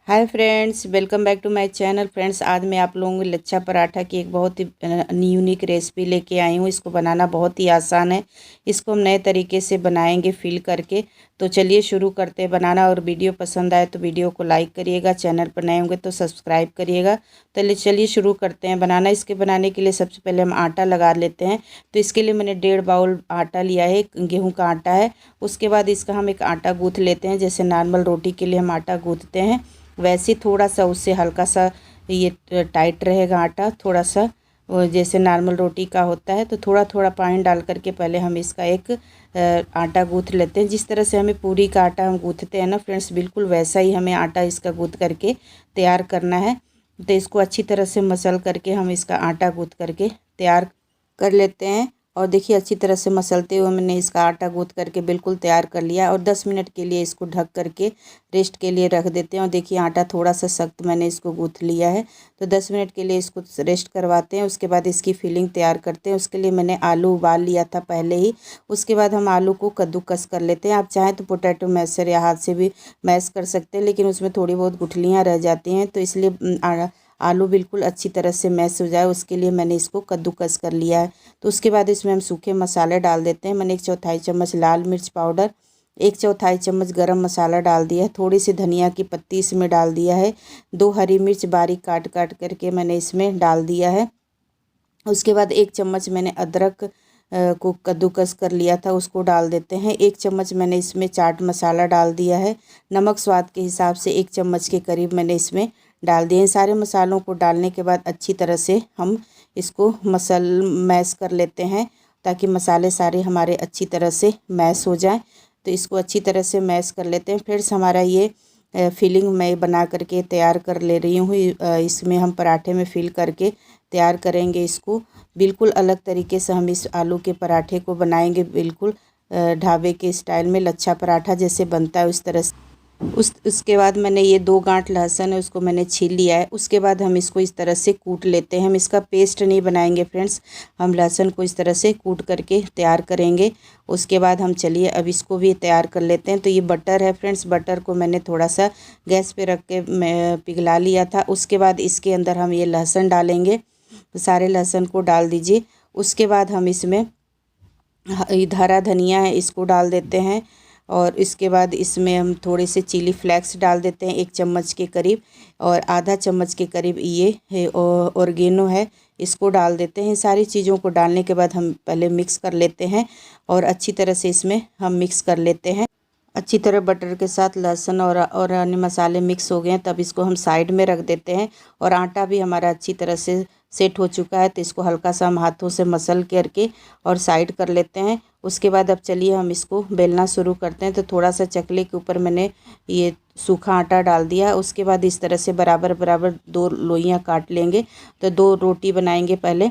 Hi friends, welcome back to my channel. Friends, आज मैं आप लोगों को लच्छा पराठा की एक बहुत ही यूनिक रेसिपी लेके आई हूँ। इसको बनाना बहुत ही आसान है। इसको हम नए तरीके से बनाएंगे फिल करके। तो चलिए शुरू करते हैं बनाना। और वीडियो पसंद आए तो वीडियो को लाइक करिएगा, चैनल पर नए होंगे तो सब्सक्राइब करिएगा। तो चलिए शुरू करते हैं बनाना। इसके बनाने के लिए सबसे पहले हम आटा लगा लेते हैं। तो इसके लिए मैंने 1.5 बाउल आटा लिया है, गेहूँ का आटा है। उसके बाद इसका हम एक आटा गूँथ लेते हैं, जैसे नॉर्मल रोटी के लिए हम आटा गूँथते हैं वैसे थोड़ा सा उससे हल्का सा ये टाइट रहेगा आटा, थोड़ा सा जैसे नॉर्मल रोटी का होता है। तो थोड़ा थोड़ा पानी डाल करके पहले हम इसका एक आटा गूँथ लेते हैं। जिस तरह से हमें पूरी का आटा हम गूँथते हैं ना फ्रेंड्स, बिल्कुल वैसा ही हमें आटा इसका गूँथ करके तैयार करना है। तो इसको अच्छी तरह से मसल करके हम इसका आटा गूँथ करके तैयार कर लेते हैं। और देखिए अच्छी तरह से मसलते हुए मैंने इसका आटा गूँथ करके बिल्कुल तैयार कर लिया। और 10 मिनट के लिए इसको ढक करके रेस्ट के लिए रख देते हैं। और देखिए आटा थोड़ा सा सख्त मैंने इसको गूँथ लिया है। तो 10 मिनट के लिए इसको रेस्ट करवाते हैं। उसके बाद इसकी फिलिंग तैयार करते हैं। उसके लिए मैंने आलू उबाल लिया था पहले ही। उसके बाद हम आलू को कद्दूकस कर लेते हैं। आप चाहें तो पोटैटो मैशर या हाथ से भी मैश कर सकते हैं, लेकिन उसमें थोड़ी बहुत गुठलियाँ रह जाती हैं। तो इसलिए आलू बिल्कुल अच्छी तरह से मैश हो जाए उसके लिए मैंने इसको कद्दूकस कर लिया है। तो उसके बाद इसमें हम सूखे मसाले डाल देते हैं। मैंने 1/4 चम्मच लाल मिर्च पाउडर, 1/4 चम्मच गरम मसाला डाल दिया है, थोड़ी सी धनिया की पत्ती इसमें डाल दिया है, 2 हरी मिर्च बारीक काट काट करके मैंने इसमें डाल दिया है। उसके बाद 1 चम्मच मैंने अदरक को कद्दूकस कर लिया था, उसको डाल देते हैं। 1 चम्मच मैंने इसमें चाट मसाला डाल दिया है। नमक स्वाद के हिसाब से 1 चम्मच के करीब मैंने इसमें डाल दिए हैं। सारे मसालों को डालने के बाद अच्छी तरह से हम इसको मैश कर लेते हैं, ताकि मसाले सारे हमारे अच्छी तरह से मैश हो जाएं। तो इसको अच्छी तरह से मैश कर लेते हैं। फिर हमारा ये फिलिंग मैं बना करके तैयार कर ले रही हूँ। इसमें हम पराठे में फिल करके तैयार करेंगे। इसको बिल्कुल अलग तरीके से हम इस आलू के पराठे को बनाएंगे, बिल्कुल ढाबे के स्टाइल में लच्छा पराठा जैसे बनता है उस तरह से। उसके बाद मैंने ये 2 गांठ लहसुन है उसको मैंने छील लिया है। उसके बाद हम इसको इस तरह से कूट लेते हैं। हम इसका पेस्ट नहीं बनाएंगे फ्रेंड्स, हम लहसुन को इस तरह से कूट करके तैयार करेंगे। उसके बाद हम चलिए अब इसको भी तैयार कर लेते हैं। तो ये बटर है फ्रेंड्स, बटर को मैंने थोड़ा सा गैस पे रख के मैं पिघला लिया था। उसके बाद इसके अंदर हम ये लहसुन डालेंगे। तो सारे लहसुन को डाल दीजिए। उसके बाद हम इसमें हरा धनिया है इसको डाल देते हैं। और इसके बाद इसमें हम थोड़े से चिली फ्लेक्स डाल देते हैं 1 चम्मच के करीब, और आधा चम्मच के करीब ये है ऑर्गेनो है, इसको डाल देते हैं। सारी चीज़ों को डालने के बाद हम पहले मिक्स कर लेते हैं और अच्छी तरह से इसमें हम मिक्स कर लेते हैं। अच्छी तरह बटर के साथ लहसुन और अन्य मसाले मिक्स हो गए हैं, तब इसको हम साइड में रख देते हैं। और आटा भी हमारा अच्छी तरह से सेट हो चुका है, तो इसको हल्का सा हम हाथों से मसल करके और साइड कर लेते हैं। उसके बाद अब चलिए हम इसको बेलना शुरू करते हैं। तो थोड़ा सा चकले के ऊपर मैंने ये सूखा आटा डाल दिया। उसके बाद इस तरह से बराबर बराबर 2 लोइयाँ काट लेंगे। तो 2 रोटी बनाएंगे पहले।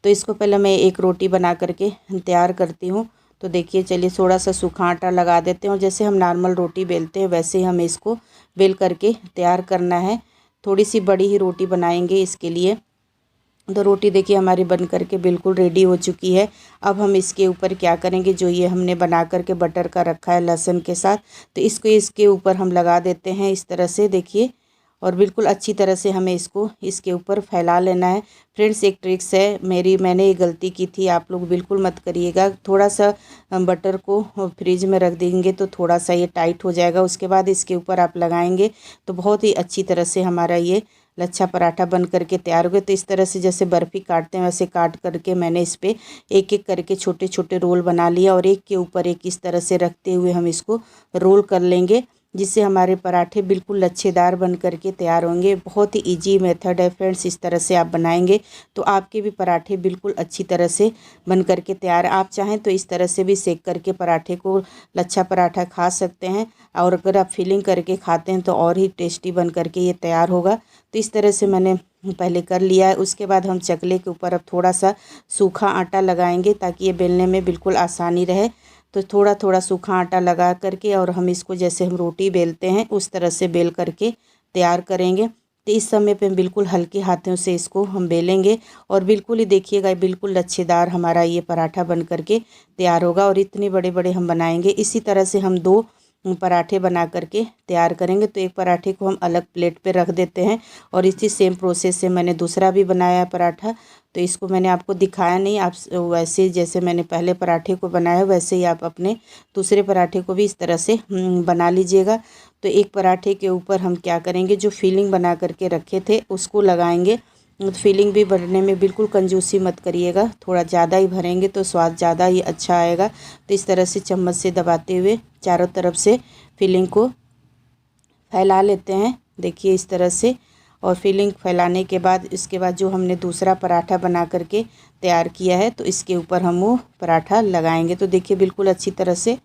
तो इसको पहले मैं एक रोटी बना करके तैयार करती हूँ। तो देखिए चलिए थोड़ा सा सूखा आटा लगा देते हैं, और जैसे हम नॉर्मल रोटी बेलते हैं वैसे ही हमें इसको बेल करके तैयार करना है। थोड़ी सी बड़ी ही रोटी बनाएंगे इसके लिए। तो रोटी देखिए हमारी बन करके बिल्कुल रेडी हो चुकी है। अब हम इसके ऊपर क्या करेंगे, जो ये हमने बना करके बटर का रखा है लहसुन के साथ, तो इसको इसके ऊपर हम लगा देते हैं इस तरह से देखिए। और बिल्कुल अच्छी तरह से हमें इसको इसके ऊपर फैला लेना है। फ्रेंड्स, एक ट्रिक्स है मैंने ये गलती की थी, आप लोग बिल्कुल मत करिएगा। थोड़ा सा बटर को फ्रिज में रख देंगे तो थोड़ा सा ये टाइट हो जाएगा। उसके बाद इसके ऊपर आप लगाएंगे तो बहुत ही अच्छी तरह से हमारा ये लच्छा पराठा बन करके तैयार हो गया। तो इस तरह से जैसे बर्फ़ी काटते हैं वैसे काट करके मैंने इस पर एक एक करके छोटे छोटे रोल बना लिया, और एक के ऊपर एक इस तरह से रखते हुए हम इसको रोल कर लेंगे, जिससे हमारे पराठे बिल्कुल लच्छेदार बन करके तैयार होंगे। बहुत ही इजी मेथड है फ्रेंड्स, इस तरह से आप बनाएंगे तो आपके भी पराठे बिल्कुल अच्छी तरह से बन करके तैयार। आप चाहें तो इस तरह से भी सेक करके पराठे को लच्छा पराठा खा सकते हैं, और अगर आप फिलिंग करके खाते हैं तो और ही टेस्टी बन करके ये तैयार होगा। तो इस तरह से मैंने पहले कर लिया है। उसके बाद हम चकले के ऊपर अब थोड़ा सा सूखा आटा लगाएंगे, ताकि ये बेलने में बिल्कुल आसानी रहे। तो थोड़ा थोड़ा सूखा आटा लगा करके और हम इसको जैसे हम रोटी बेलते हैं उस तरह से बेल करके तैयार करेंगे। तो इस समय पे बिल्कुल हल्के हाथों से इसको हम बेलेंगे, और बिल्कुल ही देखिएगा बिल्कुल लच्छेदार हमारा ये पराठा बन करके तैयार होगा। और इतने बड़े बड़े हम बनाएंगे। इसी तरह से हम 2 पराठे बना करके तैयार करेंगे। तो एक पराठे को हम अलग प्लेट पे रख देते हैं और इसी सेम प्रोसेस से मैंने दूसरा भी बनाया है पराठा। तो इसको मैंने आपको दिखाया नहीं, आप वैसे जैसे मैंने पहले पराठे को बनाया वैसे ही आप अपने दूसरे पराठे को भी इस तरह से बना लीजिएगा। तो एक पराठे के ऊपर हम क्या करेंगे, जो फिलिंग बना करके रखे थे उसको लगाएंगे। फिलिंग भी भरने में बिल्कुल कंजूसी मत करिएगा, थोड़ा ज़्यादा ही भरेंगे तो स्वाद ज़्यादा ही अच्छा आएगा। तो इस तरह से चम्मच से दबाते हुए चारों तरफ से फिलिंग को फैला लेते हैं, देखिए इस तरह से। और फिलिंग फैलाने के बाद इसके बाद जो हमने दूसरा पराठा बना करके तैयार किया है तो इसके ऊपर हम वो पराठा लगाएंगे। तो देखिए बिल्कुल अच्छी तरह से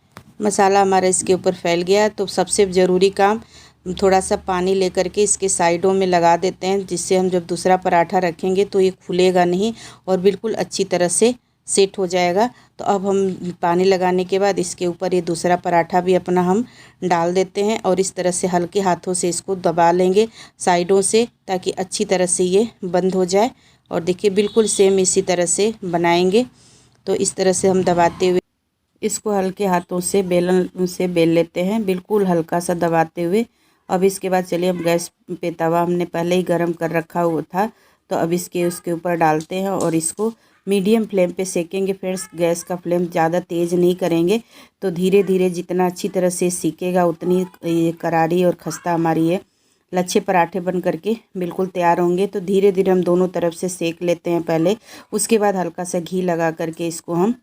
मसाला हमारा इसके ऊपर फैल गया। तो सबसे ज़रूरी काम, थोड़ा सा पानी लेकर के इसके साइडों में लगा देते हैं, जिससे हम जब दूसरा पराठा रखेंगे तो ये फूलेगा नहीं और बिल्कुल अच्छी तरह से सेट हो जाएगा। तो अब हम पानी लगाने के बाद इसके ऊपर ये दूसरा पराठा भी अपना हम डाल देते हैं और इस तरह से हल्के हाथों से इसको दबा लेंगे साइडों से, ताकि अच्छी तरह से ये बंद हो जाए। और देखिए बिल्कुल सेम इसी तरह से बनाएंगे। तो इस तरह से हम दबाते हुए इसको हल्के हाथों से बेलन से बेल लेते हैं, बिल्कुल हल्का सा दबाते हुए। अब इसके बाद चलिए हम गैस पे तवा हमने पहले ही गरम कर रखा हुआ था, तो अब उसके ऊपर डालते हैं और इसको मीडियम फ्लेम पे सेकेंगे फ्रेंड्स। गैस का फ्लेम ज़्यादा तेज़ नहीं करेंगे, तो धीरे धीरे जितना अच्छी तरह से सीखेगा उतनी ये करारी और खस्ता हमारी ये लच्छे पराठे बन करके बिल्कुल तैयार होंगे। तो धीरे धीरे हम दोनों तरफ से सेक लेते हैं पहले, उसके बाद हल्का सा घी लगा करके इसको हम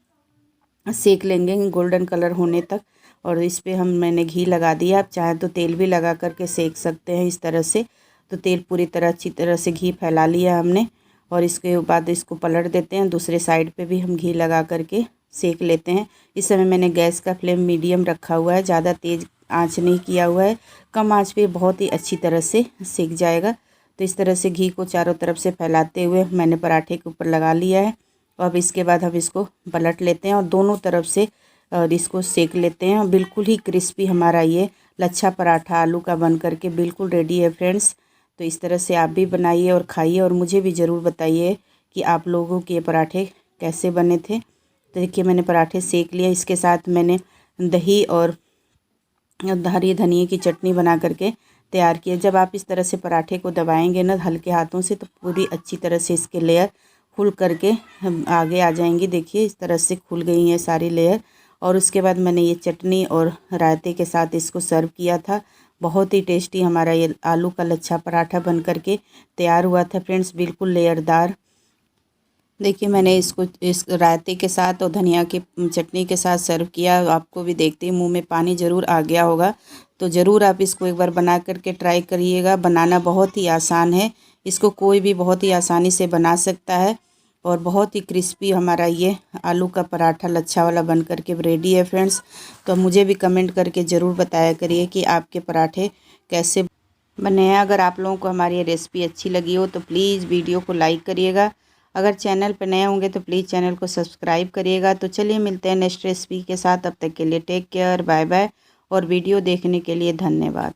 सेक लेंगे गोल्डन कलर होने तक। और इस पे मैंने घी लगा दिया, आप चाहें तो तेल भी लगा करके सेक सकते हैं इस तरह से। तो तेल पूरी तरह अच्छी तरह से घी फैला लिया हमने और इसके बाद इसको पलट देते हैं, दूसरे साइड पे भी हम घी लगा करके सेक लेते हैं। इस समय मैंने गैस का फ्लेम मीडियम रखा हुआ है, ज़्यादा तेज़ आंच नहीं किया हुआ है, कम आंच पे बहुत ही अच्छी तरह से सेक जाएगा। तो इस तरह से घी को चारों तरफ से फैलाते हुए मैंने पराठे के ऊपर लगा लिया है। अब इसके बाद हम इसको पलट लेते हैं और दोनों तरफ से और इसको सेक लेते हैं। बिल्कुल ही क्रिस्पी हमारा ये लच्छा पराठा आलू का बन करके बिल्कुल रेडी है फ्रेंड्स। तो इस तरह से आप भी बनाइए और खाइए और मुझे भी ज़रूर बताइए कि आप लोगों के पराठे कैसे बने थे। तो देखिए मैंने पराठे सेक लिए, इसके साथ मैंने दही और हरी धनिया की चटनी बना करके तैयार किया। जब आप इस तरह से पराठे को दबाएंगे ना हल्के हाथों से, तो पूरी अच्छी तरह से इसके लेयर खुल करके आगे आ जाएंगी। देखिए इस तरह से खुल गई हैं सारी लेयर। और उसके बाद मैंने ये चटनी और रायते के साथ इसको सर्व किया था। बहुत ही टेस्टी हमारा ये आलू का लच्छा पराठा बन करके तैयार हुआ था फ्रेंड्स, बिल्कुल लेयरदार। देखिए मैंने इसको इस रायते के साथ और धनिया की चटनी के साथ सर्व किया। आपको भी देखते ही मुंह में पानी ज़रूर आ गया होगा। तो ज़रूर आप इसको एक बार बना करके ट्राई करिएगा। बनाना बहुत ही आसान है, इसको कोई भी बहुत ही आसानी से बना सकता है। और बहुत ही क्रिस्पी हमारा ये आलू का पराठा लच्छा वाला बन करके रेडी है फ्रेंड्स। तो मुझे भी कमेंट करके ज़रूर बताया करिए कि आपके पराठे कैसे बने हैं। अगर आप लोगों को हमारी ये रेसिपी अच्छी लगी हो तो प्लीज़ वीडियो को लाइक करिएगा। अगर चैनल पर नए होंगे तो प्लीज़ चैनल को सब्सक्राइब करिएगा। तो चलिए मिलते हैं नेक्स्ट रेसिपी के साथ, तब तक के लिए टेक केयर, बाय बाय। और वीडियो देखने के लिए धन्यवाद।